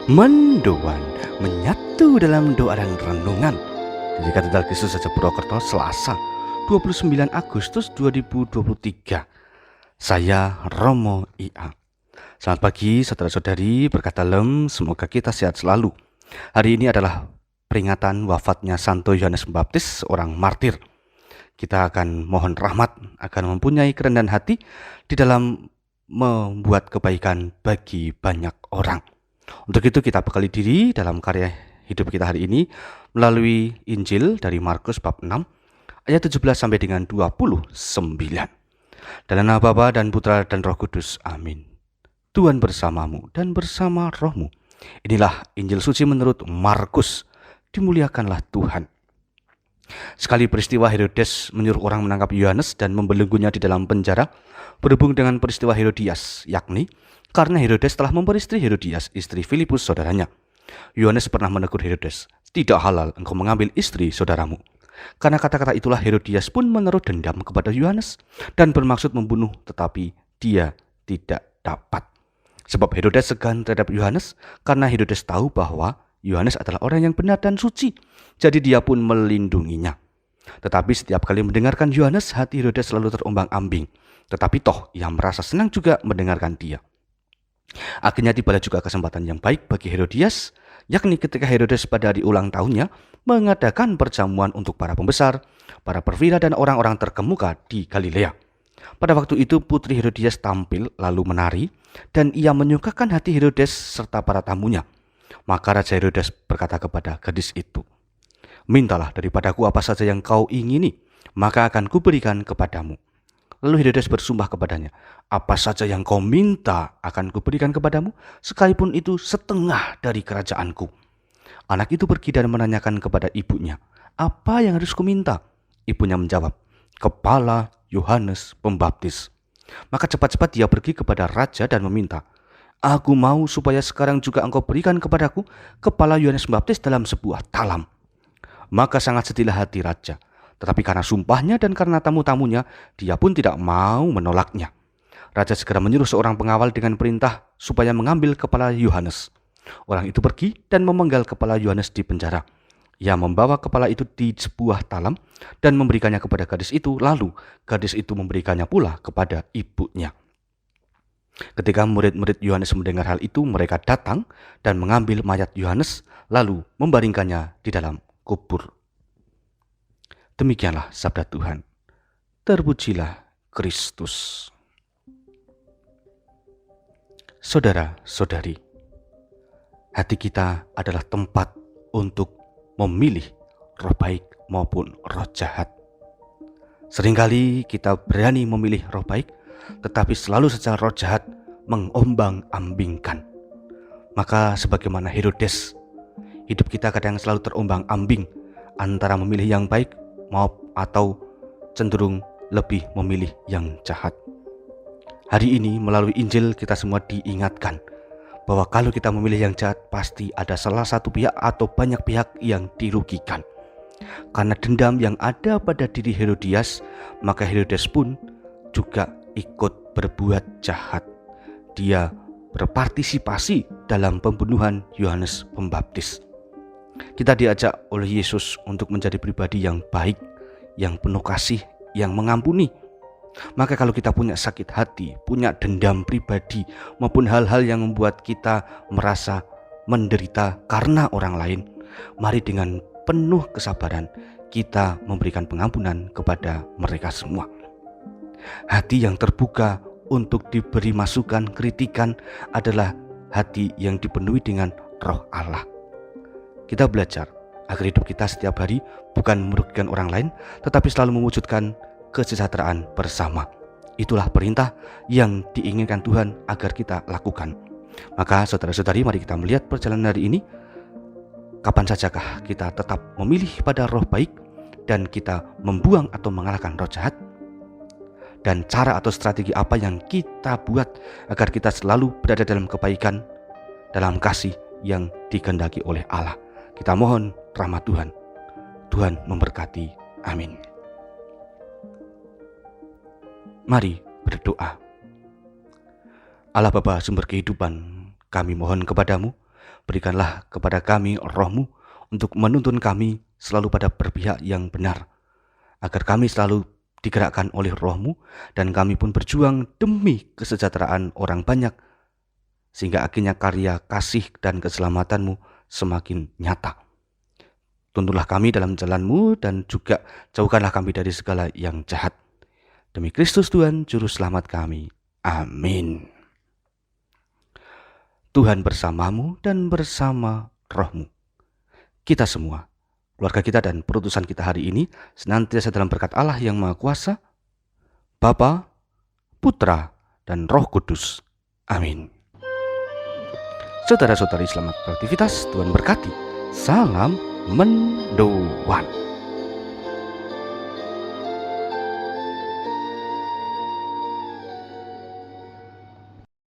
Mendoan menyatu dalam doa dan renungan dari Katedral Kristus Raja Purwokerto, Selasa 29 Agustus 2023. Saya Romo IA. Selamat pagi saudara-saudari, berkat dalam, semoga kita sehat selalu. Hari ini adalah peringatan wafatnya Santo Yohanes Pembaptis, seorang martir. Kita akan mohon rahmat, akan mempunyai kerendahan hati di dalam membuat kebaikan bagi banyak orang. Untuk itu kita bekali diri dalam karya hidup kita hari ini melalui Injil dari Markus bab 6 ayat 17 sampai dengan 29. Dalam nama Bapa dan Putra dan Roh Kudus. Amin. Tuhan bersamamu dan bersama rohmu. Inilah Injil suci menurut Markus. Dimuliakanlah Tuhan. Sekali peristiwa Herodes menyuruh orang menangkap Yohanes dan membelenggunya di dalam penjara berhubung dengan peristiwa Herodias, yakni karena Herodes telah memperistri Herodias, istri Filipus saudaranya. Yohanes pernah menegur Herodes, "Tidak halal engkau mengambil istri saudaramu." Karena kata-kata itulah Herodias pun menaruh dendam kepada Yohanes dan bermaksud membunuh, tetapi dia tidak dapat. Sebab Herodes segan terhadap Yohanes karena Herodes tahu bahwa Yohanes adalah orang yang benar dan suci, jadi dia pun melindunginya. Tetapi setiap kali mendengarkan Yohanes, hati Herodes selalu terombang-ambing. Tetapi toh ia merasa senang juga mendengarkan dia. Akhirnya tibalah juga kesempatan yang baik bagi Herodias, yakni ketika Herodes pada hari ulang tahunnya mengadakan perjamuan untuk para pembesar, para perwira dan orang-orang terkemuka di Galilea. Pada waktu itu putri Herodias tampil lalu menari, dan ia menyukakan hati Herodes serta para tamunya. Maka Raja Herodes berkata kepada gadis itu, "Mintalah daripadaku apa saja yang kau ingini, maka akan kuberikan kepadamu." Lalu Herodes bersumpah kepadanya, "Apa saja yang kau minta akan kuberikan kepadamu, sekalipun itu setengah dari kerajaanku." Anak itu pergi dan menanyakan kepada ibunya, "Apa yang harus kuminta?" Ibunya menjawab, "Kepala Yohanes Pembaptis." Maka cepat-cepat dia pergi kepada raja dan meminta, "Aku mau supaya sekarang juga engkau berikan kepadaku kepala Yohanes Pembaptis dalam sebuah talam." Maka sangat sedihlah hati raja. Tetapi karena sumpahnya dan karena tamu-tamunya, dia pun tidak mau menolaknya. Raja segera menyuruh seorang pengawal dengan perintah supaya mengambil kepala Yohanes. Orang itu pergi dan memenggal kepala Yohanes di penjara. Ia membawa kepala itu di sebuah talam dan memberikannya kepada gadis itu. Lalu gadis itu memberikannya pula kepada ibunya. Ketika murid-murid Yohanes mendengar hal itu, mereka datang dan mengambil mayat Yohanes lalu membaringkannya di dalam kubur. Demikianlah sabda Tuhan. Terpujilah Kristus. Saudara-saudari, hati kita adalah tempat untuk memilih roh baik maupun roh jahat. Seringkali kita berani memilih roh baik, tetapi selalu saja roh jahat mengombang-ambingkan. Maka sebagaimana Herodes, hidup kita kadang selalu terombang-ambing antara memilih yang baik atau cenderung lebih memilih yang jahat. Hari ini melalui Injil kita semua diingatkan bahwa kalau kita memilih yang jahat, pasti ada salah satu pihak atau banyak pihak yang dirugikan. Karena dendam yang ada pada diri Herodias, maka Herodes pun juga ikut berbuat jahat. Dia berpartisipasi dalam pembunuhan Yohanes Pembaptis. Kita diajak oleh Yesus untuk menjadi pribadi yang baik, yang penuh kasih, yang mengampuni. Maka kalau kita punya sakit hati, punya dendam pribadi, maupun hal-hal yang membuat kita merasa menderita karena orang lain, mari dengan penuh kesabaran kita memberikan pengampunan kepada mereka semua. Hati yang terbuka untuk diberi masukan, kritikan adalah hati yang dipenuhi dengan roh Allah. Kita belajar agar hidup kita setiap hari bukan merugikan orang lain, tetapi selalu mewujudkan kesejahteraan bersama. Itulah perintah yang diinginkan Tuhan agar kita lakukan. Maka saudara-saudari, mari kita melihat perjalanan hari ini. Kapan sajakah kita tetap memilih pada roh baik dan kita membuang atau mengalahkan roh jahat? Dan cara atau strategi apa yang kita buat agar kita selalu berada dalam kebaikan, dalam kasih yang dikehendaki oleh Allah? Kita mohon rahmat Tuhan. Tuhan memberkati. Amin. Mari berdoa. Allah Bapa sumber kehidupan, kami mohon kepadamu, Berikanlah kepada kami roh-Mu untuk menuntun kami selalu pada berpihak yang benar, agar kami selalu digerakkan oleh roh-Mu dan kami pun berjuang demi kesejahteraan orang banyak, sehingga akhirnya karya kasih dan keselamatan-Mu semakin nyata. Tuntunlah kami dalam jalan-Mu dan juga jauhkanlah kami dari segala yang jahat. Demi Kristus Tuhan Juru Selamat kami. Amin. Tuhan bersamamu dan bersama roh-Mu. Kita semua, keluarga kita dan perutusan kita hari ini senantiasa dalam berkat Allah yang Maha Kuasa, Bapa, Putra, dan Roh Kudus. Amin. Saudara-saudari, selamat beraktivitas. Tuhan berkati. Salam mendoan.